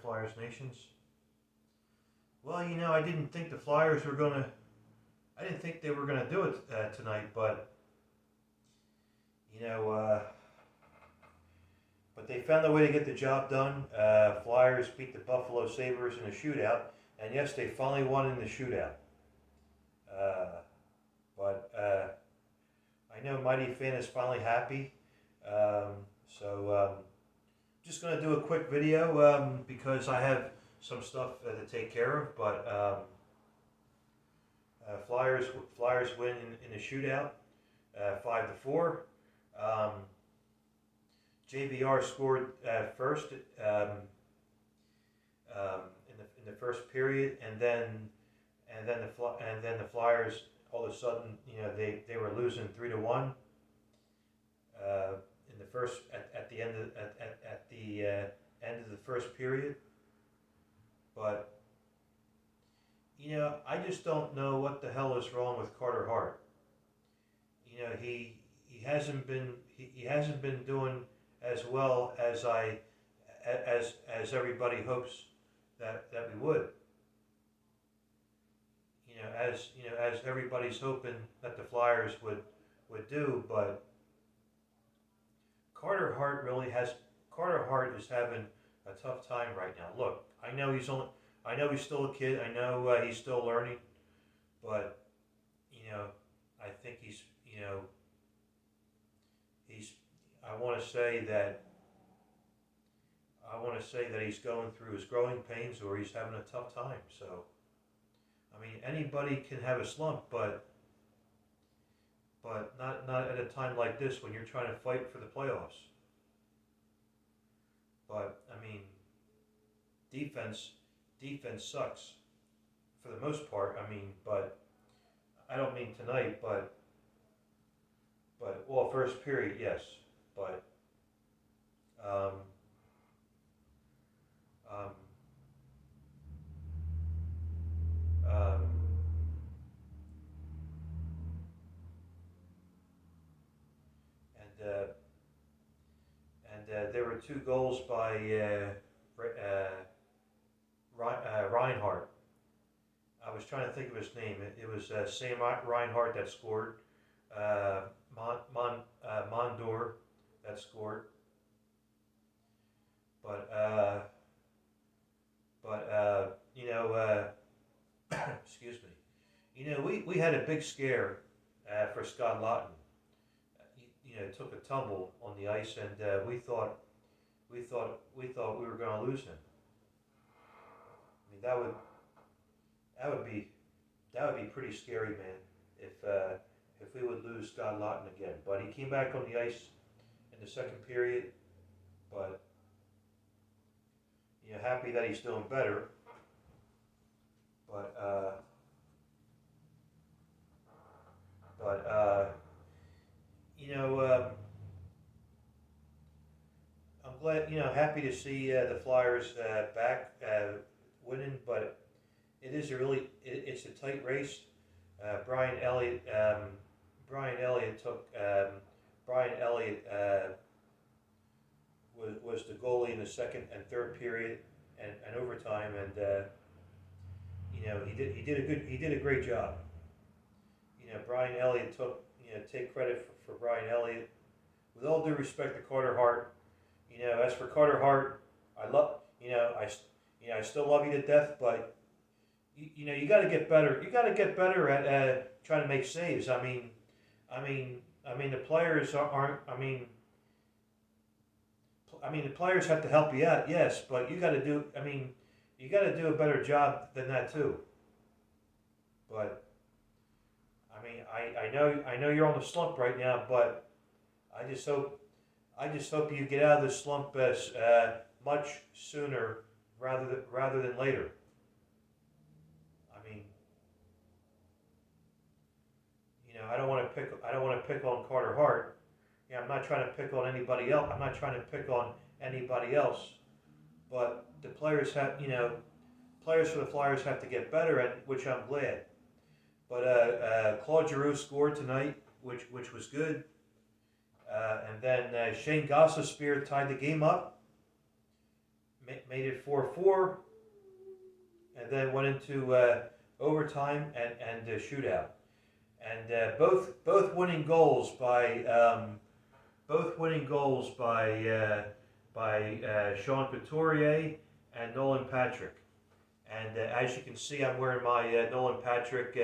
Flyers Nations. Well, I didn't think the Flyers were gonna. I didn't think they were gonna do it tonight, but you know, uh, but they found a way to get the job done. Flyers beat the Buffalo Sabres in a shootout, and yes, they finally won in the shootout. Uh, but I know Mighty Fan is finally happy. So just going to do a quick video because I have some stuff to take care of. But Flyers win in a shootout, 5-4. JVR scored first in the first period, and then the Flyers all of a sudden they were losing 3-1 in the first at the end of end of the first period. But I just don't know what the hell is wrong with Carter Hart. He hasn't been doing as well as everybody hopes that we would. As everybody's hoping that the Flyers would do, but Carter Hart is having a tough time right now. Look, I know he's still a kid. I know he's still learning, but I think he's I want to say that he's going through his growing pains, or he's having a tough time. So, I mean, anybody can have a slump, but not at a time like this when you're trying to fight for the playoffs. But I mean, defense sucks for the most part. I mean, but I don't mean tonight, but well, first period, yes, but um, um, um, and there were 2 goals by Reinhardt. I was trying to think of his name. It was Sam Reinhardt that scored. Mondor that scored. But excuse me. We had a big scare for Scott Lawton. Took a tumble on the ice, and we thought we were going to lose him. I mean, that would be pretty scary, man. If we would lose Scott Lawton again. But he came back on the ice in the second period. But happy that he's doing better. But I'm glad, happy to see the Flyers back winning, but it's a tight race. Brian Elliott was the goalie in the second and third period and overtime, and he did a great job. Brian Elliott take credit for Brian Elliott. With all due respect to Carter Hart, as for Carter Hart, I still love you to death, but you got to get better. You got to get better at trying to make saves. I mean, the players aren't. I mean, the players have to help you out, yes, but you got to do. I mean, you got to do a better job than that too. But I mean, I know you're on the slump right now, but I just hope you get out of the slump as much sooner rather than later. I mean, I don't want to pick on Carter Hart. I'm not trying to pick on anybody else. I'm not trying to pick on anybody else. But the players players for the Flyers have to get better at, which I'm glad. But Claude Giroux scored tonight, which was good. And then Shane Gostisbehere tied the game up. made it 4-4, and then went into overtime and shootout. And both winning goals by Sean Couturier and Nolan Patrick. And as you can see, I'm wearing my Nolan Patrick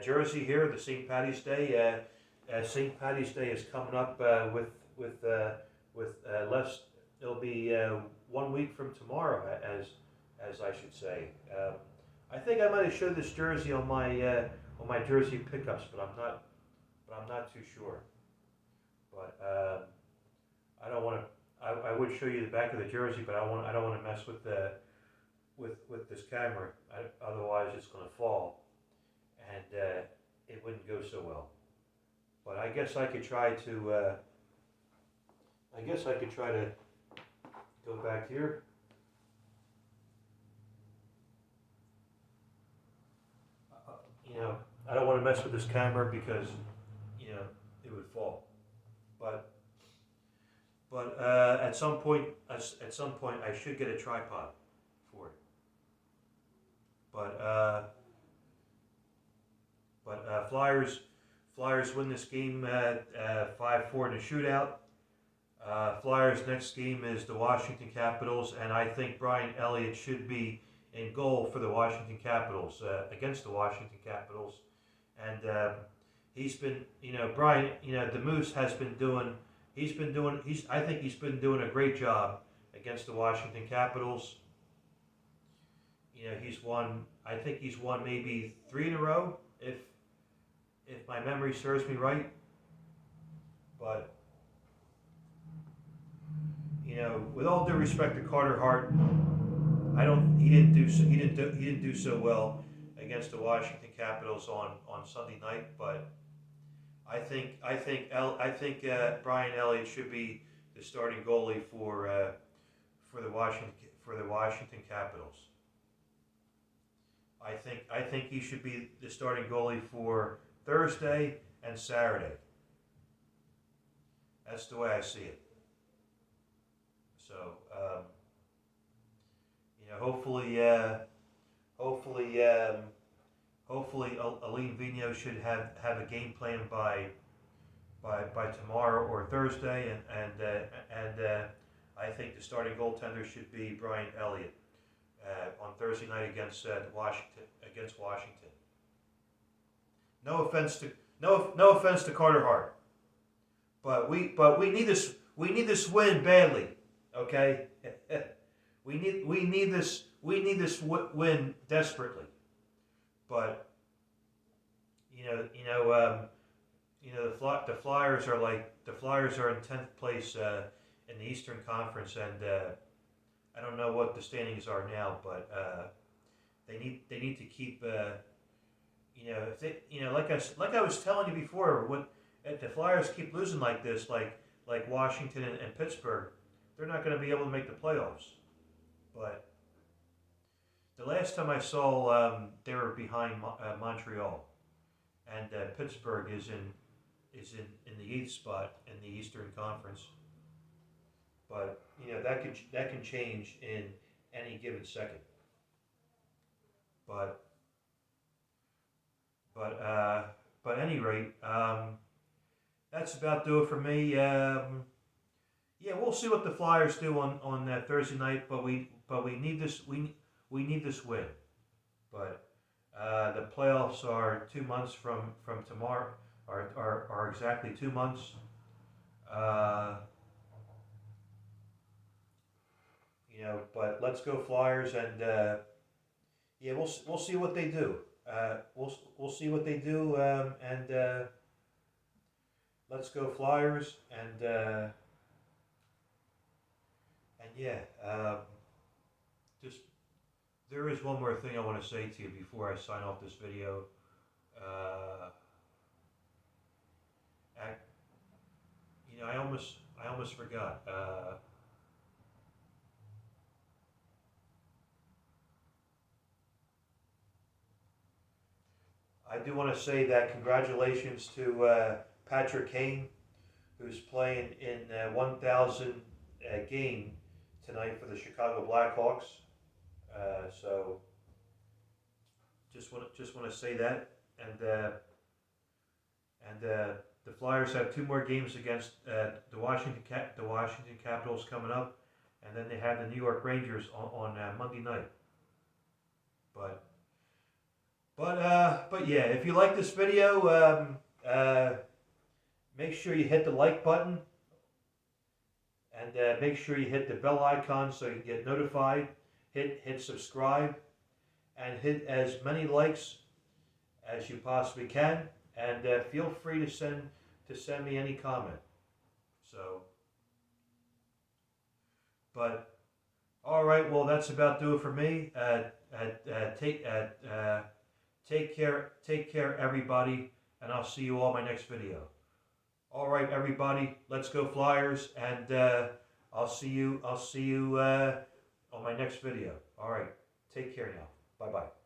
jersey here. The St. Patty's Day. St. Patty's Day is coming up with less. It'll be 1 week from tomorrow, as I should say. I think I might have showed this jersey on my jersey pickups, but I'm not too sure. But I don't want to. I would show you the back of the jersey, but I don't want to mess with this camera. Otherwise, it's going to fall, and it wouldn't go so well. But I guess I could try to. Go back here. I don't want to mess with this camera because, it would fall. But at some point, I should get a tripod for it. But Flyers win this game at 5-4 in a shootout. Flyers' next game is the Washington Capitals, and I think Brian Elliott should be in goal for the Washington Capitals, against the Washington Capitals. And he's been, Brian, the Moose has been doing, I think he's been doing a great job against the Washington Capitals. I think he's won maybe 3 in a row, if my memory serves me right. But with all due respect to Carter Hart, he didn't do so well against the Washington Capitals on Sunday night. But I think Brian Elliott should be the starting goalie for the Washington Capitals. I think he should be the starting goalie for Thursday and Saturday. That's the way I see it. So, hopefully Aline Vigneault should have a game plan by tomorrow or Thursday, and I think the starting goaltender should be Brian Elliott on Thursday night against Washington. No offense to Carter Hart, but we need this win badly. Okay, we need this win desperately. But the Flyers are in 10th place in the Eastern Conference, and I don't know what the standings are now, but they need to keep if they like I was telling you before, if the Flyers keep losing like this, like Washington and Pittsburgh, they're not going to be able to make the playoffs. But the last time I saw, they were behind Montreal, and Pittsburgh is in the 8th spot in the Eastern Conference. But that can change in any given second. But at any rate, that's about do it for me. We'll see what the Flyers do on Thursday night. But we need this need this win. But the playoffs are 2 months from tomorrow. Are exactly 2 months. But let's go Flyers, and we'll see what they do. We'll see what they do, and let's go Flyers, and just there is one more thing I want to say to you before I sign off this video. I almost forgot. I do want to say that congratulations to Patrick Kane, who's playing in 1,000 game tonight for the Chicago Blackhawks. So just want to say that, and the Flyers have 2 more games against the Washington Capitals coming up, and then they have the New York Rangers on Monday night. But yeah, if you like this video, make sure you hit the like button, and make sure you hit the bell icon so you can get notified. Hit subscribe, and hit as many likes as you possibly can, and feel free to send me any comment. So, but all right, well, that's about do it for me. Take care, everybody, and I'll see you all in my next video. All right, everybody, let's go Flyers, and I'll see you on my next video. All right, take care now. Bye bye.